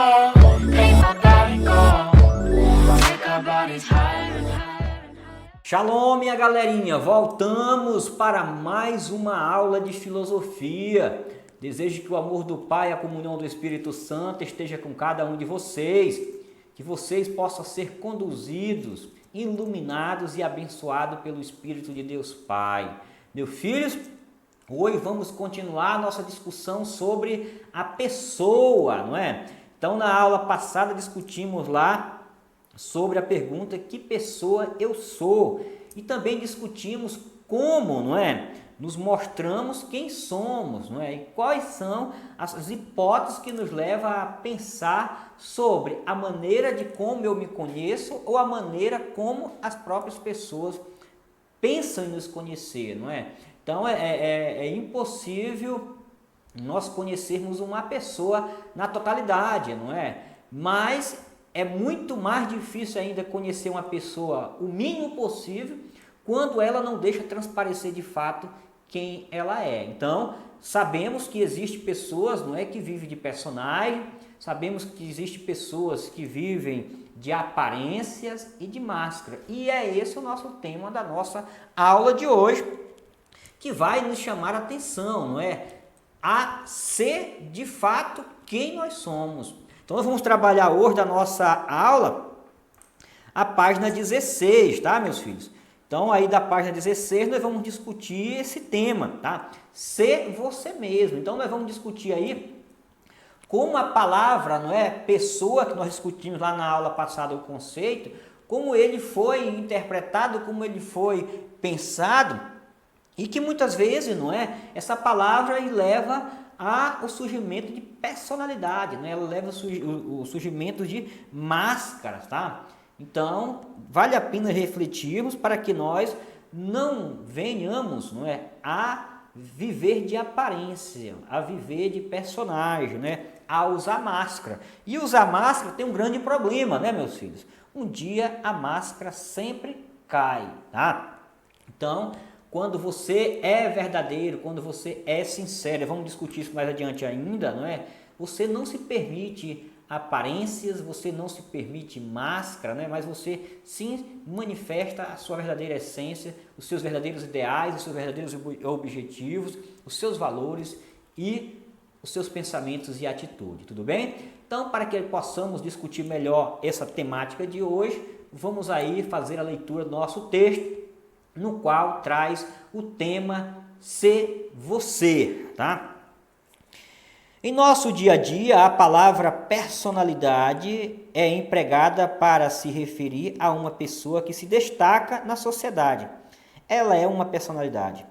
Make my body go. Make our bodies higher and higher and higher. Shalom, minha galerinha! Voltamos para mais uma aula de filosofia. Desejo que o amor do Pai e a comunhão do Espírito Santo esteja com cada um de vocês, que vocês possam ser conduzidos, iluminados e abençoados pelo Espírito de Deus Pai. Meus filhos, hoje vamos continuar a nossa discussão sobre a pessoa, não é? Então, na aula passada discutimos lá sobre a pergunta: que pessoa eu sou? E também discutimos como, não é, nos mostramos quem somos, não é? E quais são as hipóteses que nos levam a pensar sobre a maneira de como eu me conheço ou a maneira como as próprias pessoas pensam em nos conhecer, não é? Então, é impossível nós conhecermos uma pessoa na totalidade, não é? Mas é muito mais difícil ainda conhecer uma pessoa o mínimo possível quando ela não deixa transparecer de fato quem ela é. Então, sabemos que existem pessoas, não é, que vivem de personagem, sabemos que existem pessoas que vivem de aparências e de máscara. E é esse o nosso tema da nossa aula de hoje, que vai nos chamar a atenção, não é? A ser de fato quem nós somos. Então, nós vamos trabalhar hoje da nossa aula a página 16, tá, meus filhos? Então, aí da página 16, nós vamos discutir esse tema, tá? Ser você mesmo. Então, nós vamos discutir aí como a palavra, não é, pessoa, que nós discutimos lá na aula passada o conceito, como ele foi interpretado, como ele foi pensado, e que muitas vezes, não é, essa palavra leva ao surgimento de personalidade, né? Ela leva o surgimento de máscaras, tá? Então, vale a pena refletirmos para que nós não venhamos, não é, a viver de aparência, a viver de personagem, né, a usar máscara. E usar máscara tem um grande problema, né, meus filhos? Um dia a máscara sempre cai, tá? Então, quando você é verdadeiro, quando você é sincero, vamos discutir isso mais adiante ainda, não é? Você não se permite aparências, você não se permite máscara, né? Mas você sim manifesta a sua verdadeira essência, os seus verdadeiros ideais, os seus verdadeiros objetivos, os seus valores e os seus pensamentos e atitude, tudo bem? Então, para que possamos discutir melhor essa temática de hoje, vamos aí fazer a leitura do nosso texto, no qual traz o tema Ser Você, tá? Em nosso dia a dia, a palavra personalidade é empregada para se referir a uma pessoa que se destaca na sociedade. Ela é uma personalidade.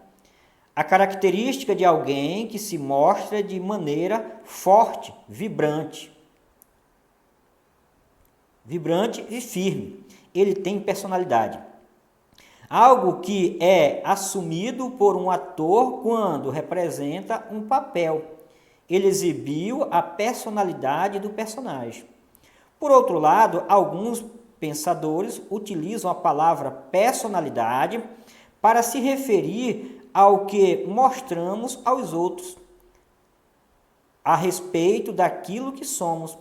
A característica de alguém que se mostra de maneira forte, vibrante e firme. Ele tem personalidade. Algo que é assumido por um ator quando representa um papel. Ele exibiu a personalidade do personagem. Por outro lado, alguns pensadores utilizam a palavra personalidade para se referir ao que mostramos aos outros a respeito daquilo que somos,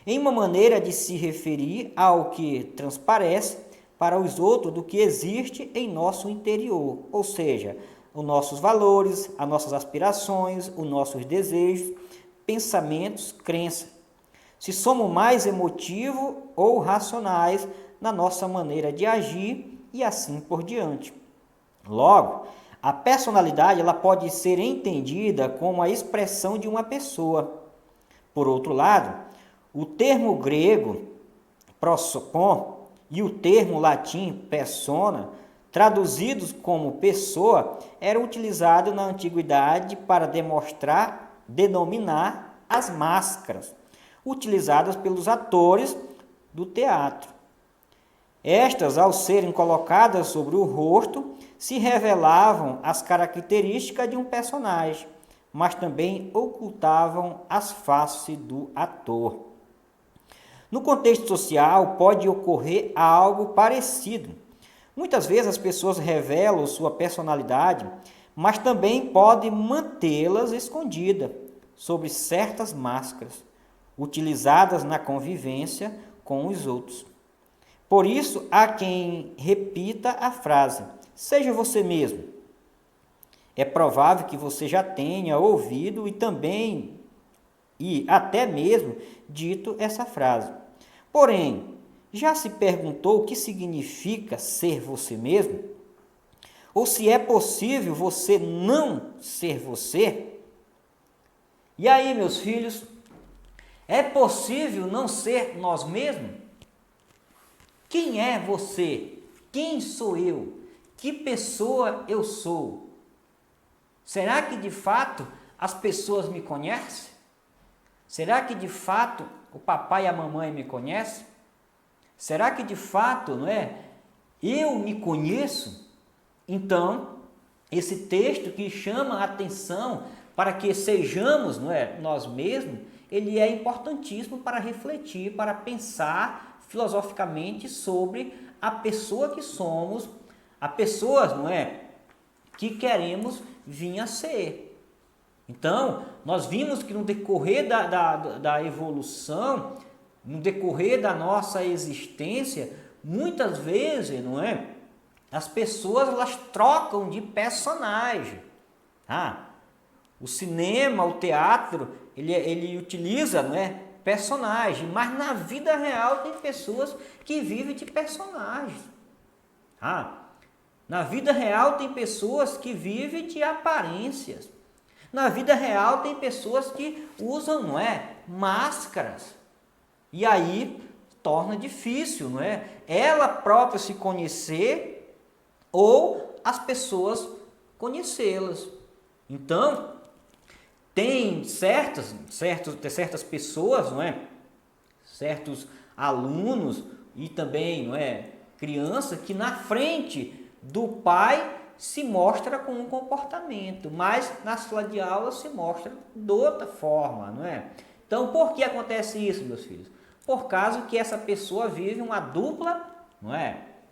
em uma maneira de se referir ao que transparece para os outros do que existe em nosso interior, ou seja, os nossos valores, as nossas aspirações, os nossos desejos, pensamentos, crenças. Se somos mais emotivos ou racionais na nossa maneira de agir e assim por diante. Logo, a personalidade ela pode ser entendida como a expressão de uma pessoa. Por outro lado, o termo grego prosopon e o termo latim persona, traduzidos como pessoa, eram utilizados na antiguidade para denominar as máscaras utilizadas pelos atores do teatro. Estas, ao serem colocadas sobre o rosto, se revelavam as características de um personagem, mas também ocultavam as faces do ator. No contexto social, pode ocorrer algo parecido. Muitas vezes as pessoas revelam sua personalidade, mas também podem mantê-las escondidas sob certas máscaras. utilizadas na convivência com os outros. Por isso, há quem repita a frase: seja você mesmo. É provável que você já tenha ouvido e até mesmo dito essa frase. Porém, já se perguntou o que significa ser você mesmo? Ou se é possível você não ser você? E aí, meus filhos, é possível não ser nós mesmos? Quem é você? Quem sou eu? Que pessoa eu sou? Será que de fato as pessoas me conhecem? Será que de fato o papai e a mamãe me conhecem? Será que de fato, eu me conheço? Então, esse texto que chama a atenção para que sejamos, nós mesmos, ele é importantíssimo para refletir, para pensar filosoficamente sobre a pessoa que somos, a pessoa, que queremos vir a ser. Então, nós vimos que no decorrer da evolução, no decorrer da nossa existência, muitas vezes, as pessoas elas trocam de personagem. O cinema, o teatro, ele utiliza, personagem, mas na vida real tem pessoas que vivem de personagens. Na vida real tem pessoas que vivem de aparências. Na vida real tem pessoas que usam, máscaras. E aí torna difícil, ela própria se conhecer ou as pessoas conhecê-las. Então, tem certas pessoas, certos alunos e também, criança que na frente do pai se mostra com um comportamento, mas na sala de aula se mostra de outra forma, Então, por que acontece isso, meus filhos? Por causa que essa pessoa vive uma dupla,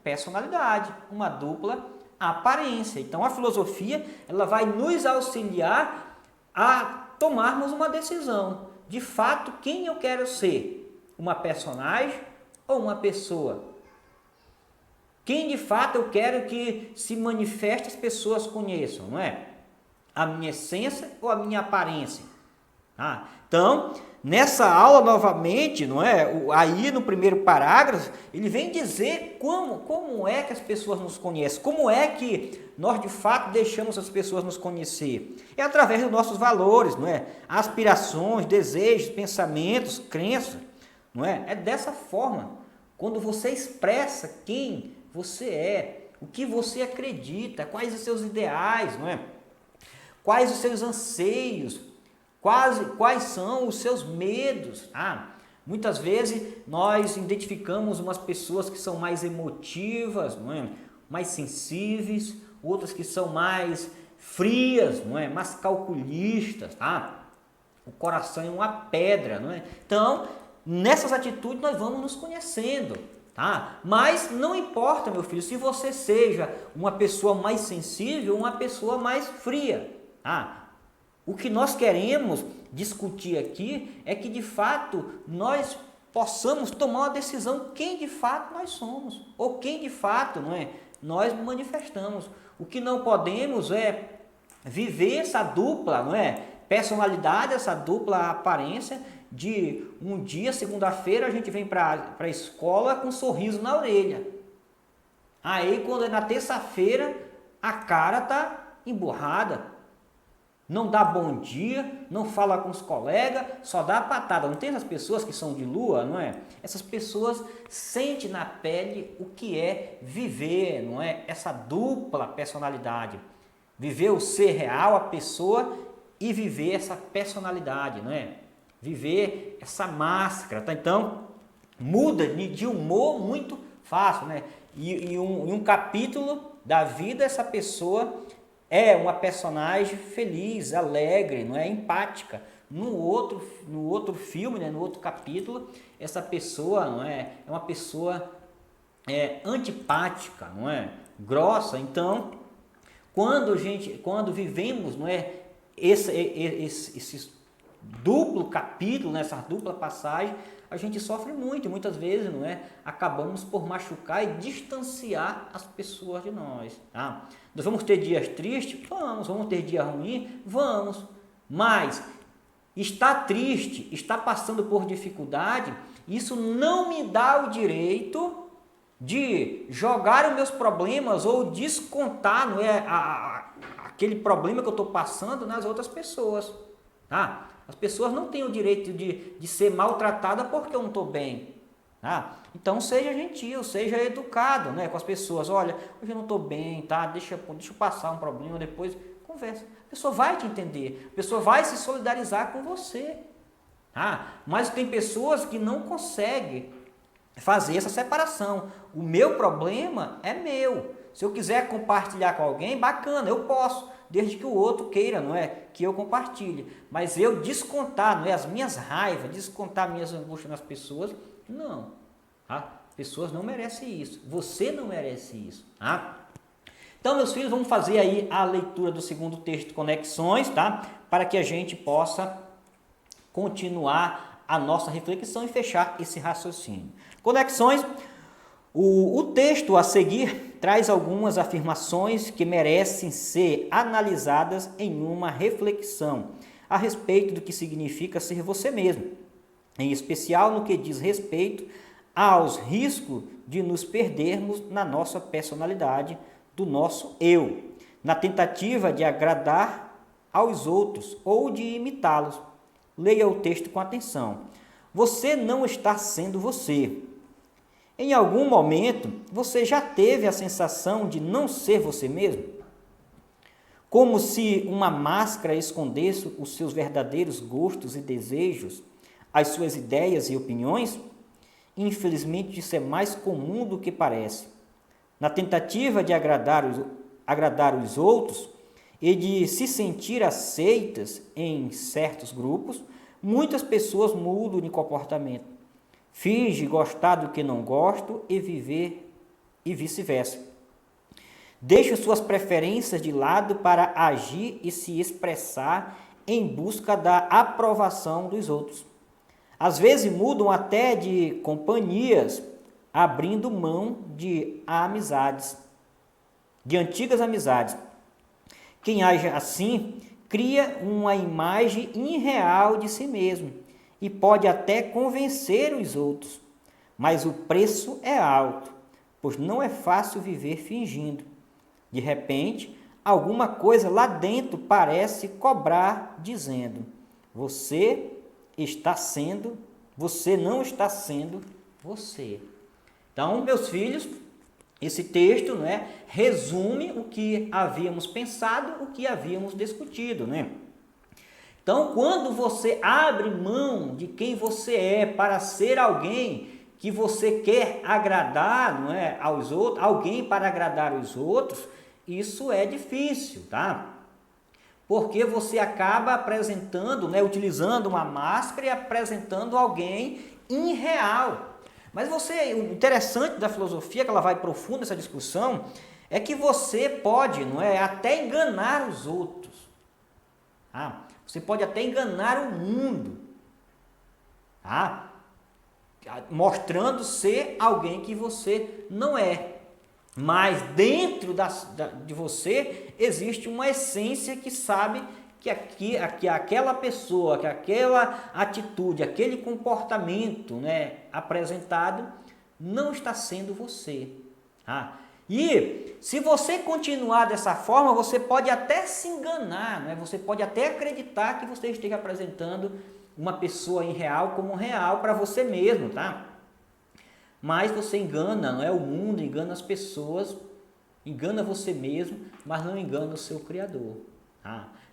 personalidade, uma dupla aparência. Então, a filosofia, ela vai nos auxiliar a tomarmos uma decisão. De fato, quem eu quero ser? Uma personagem ou uma pessoa? Quem de fato eu quero que se manifeste, as pessoas conheçam, A minha essência ou a minha aparência? Então, nessa aula novamente, aí no primeiro parágrafo, ele vem dizer como é que as pessoas nos conhecem, como é que nós de fato deixamos as pessoas nos conhecer. É através dos nossos valores, aspirações, desejos, pensamentos, crenças, É dessa forma, quando você expressa quem você é, o que você acredita, quais os seus ideais, Quais os seus anseios, quais são os seus medos. Muitas vezes nós identificamos umas pessoas que são mais emotivas, mais sensíveis, outras que são mais frias, mais calculistas. O coração é uma pedra. Então, nessas atitudes nós vamos nos conhecendo. Mas não importa, meu filho, se você seja uma pessoa mais sensível ou uma pessoa mais fria. O que nós queremos discutir aqui é que de fato nós possamos tomar uma decisão quem de fato nós somos ou quem de fato nós manifestamos. O que não podemos é viver essa dupla personalidade, essa dupla aparência de um dia, segunda-feira, a gente vem para a escola com um sorriso na orelha. Aí, quando é na terça-feira, a cara está emburrada. Não dá bom dia, não fala com os colegas, só dá patada. Não tem essas pessoas que são de lua, Essas pessoas sentem na pele o que é viver, Essa dupla personalidade. Viver o ser real, a pessoa, e viver essa personalidade, Viver essa máscara, Então, muda de humor muito fácil, E um capítulo da vida, essa pessoa é uma personagem feliz, alegre, empática. No outro filme, no outro capítulo, essa pessoa é uma pessoa antipática, grossa. Então, quando vivemos esses duplo capítulo, nessa dupla passagem, a gente sofre muito e muitas vezes, não é? Acabamos por machucar e distanciar as pessoas de nós, tá? Nós vamos ter dias tristes? Vamos ter dia ruim? Vamos, mas estar triste, estar passando por dificuldade, isso não me dá o direito de jogar os meus problemas ou descontar, não é, aquele problema que eu estou passando nas outras pessoas, tá? As pessoas não têm o direito de ser maltratada porque eu não estou bem, tá? Então seja gentil, seja educado, né, com as pessoas. Olha, hoje eu não estou bem, tá? Deixa eu passar um problema, depois conversa. A pessoa vai te entender, a pessoa vai se solidarizar com você, tá? Mas tem pessoas que não conseguem fazer essa separação. O meu problema é meu. Se eu quiser compartilhar com alguém, bacana, eu posso, desde que o outro queira, não é, que eu compartilhe. Mas eu descontar, não é, as minhas raivas, descontar minhas angústias nas pessoas, não. Tá? Pessoas não merecem isso. Você não merece isso, tá? Então, meus filhos, vamos fazer aí a leitura do segundo texto, Conexões, tá? Para que a gente possa continuar a nossa reflexão e fechar esse raciocínio. Conexões, o texto a seguir traz algumas afirmações que merecem ser analisadas em uma reflexão a respeito do que significa ser você mesmo, em especial no que diz respeito aos riscos de nos perdermos na nossa personalidade, do nosso eu, na tentativa de agradar aos outros ou de imitá-los. Leia o texto com atenção. Você não está sendo você. Em algum momento, você já teve a sensação de não ser você mesmo? Como se uma máscara escondesse os seus verdadeiros gostos e desejos, as suas ideias e opiniões? Infelizmente, isso é mais comum do que parece. Na tentativa de agradar os outros e de se sentir aceitas em certos grupos, muitas pessoas mudam de comportamento. Finge gostar do que não gosto e viver e vice-versa. Deixa suas preferências de lado para agir e se expressar em busca da aprovação dos outros. Às vezes mudam até de companhias, abrindo mão de amizades, de antigas amizades. Quem age assim cria uma imagem irreal de si mesmo e pode até convencer os outros, mas o preço é alto, pois não é fácil viver fingindo. De repente, alguma coisa lá dentro parece cobrar, dizendo: você não está sendo você. Então, meus filhos, esse texto, né, resume o que havíamos pensado, o que havíamos discutido, né? Então, quando você abre mão de quem você é para ser alguém que você quer agradar, não é, aos outros, alguém para agradar os outros, isso é difícil, tá? Porque você acaba apresentando, né, utilizando uma máscara e apresentando alguém irreal. Mas o interessante da filosofia, que ela vai profundo nessa discussão, é que você pode, não é, até enganar os outros. Você pode até enganar o mundo, mostrando ser alguém que você não é. Mas dentro de você existe uma essência que sabe que aquela pessoa, que aquela atitude, aquele comportamento, né, apresentado não está sendo você. E se você continuar dessa forma, você pode até se enganar, né? Você pode até acreditar que você esteja apresentando uma pessoa irreal como real para você mesmo, tá? Mas você engana, não é, o mundo, engana as pessoas, engana você mesmo, mas não engana o seu Criador.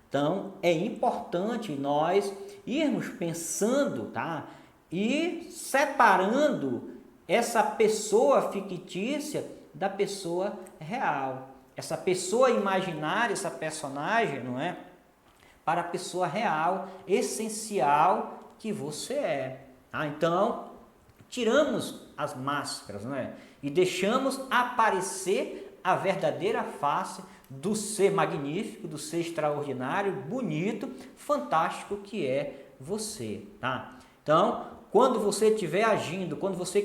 Então, é importante nós irmos pensando, tá? E separando essa pessoa fictícia da pessoa real. Essa pessoa imaginária, essa personagem, não é? Para a pessoa real, essencial que você é. Então, tiramos as máscaras, não é? E deixamos aparecer a verdadeira face do ser magnífico, do ser extraordinário, bonito, fantástico que é você, tá? Então, quando você estiver agindo, quando você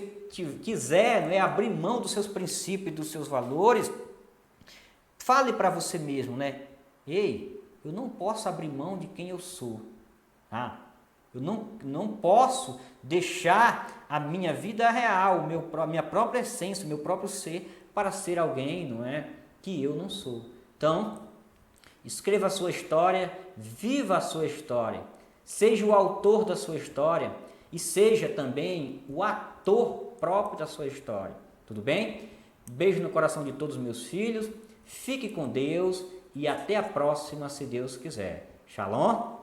quiser, não é, abrir mão dos seus princípios, dos seus valores, fale para você mesmo, né? Ei, eu não posso abrir mão de quem eu sou, tá? Eu não posso deixar a minha vida real, minha própria essência, o meu próprio ser, para ser alguém, não é, que eu não sou. Então, escreva a sua história, viva a sua história, seja o autor da sua história e seja também o ator próprio da sua história. Tudo bem? Beijo no coração de todos os meus filhos, fique com Deus e até a próxima, se Deus quiser. Shalom!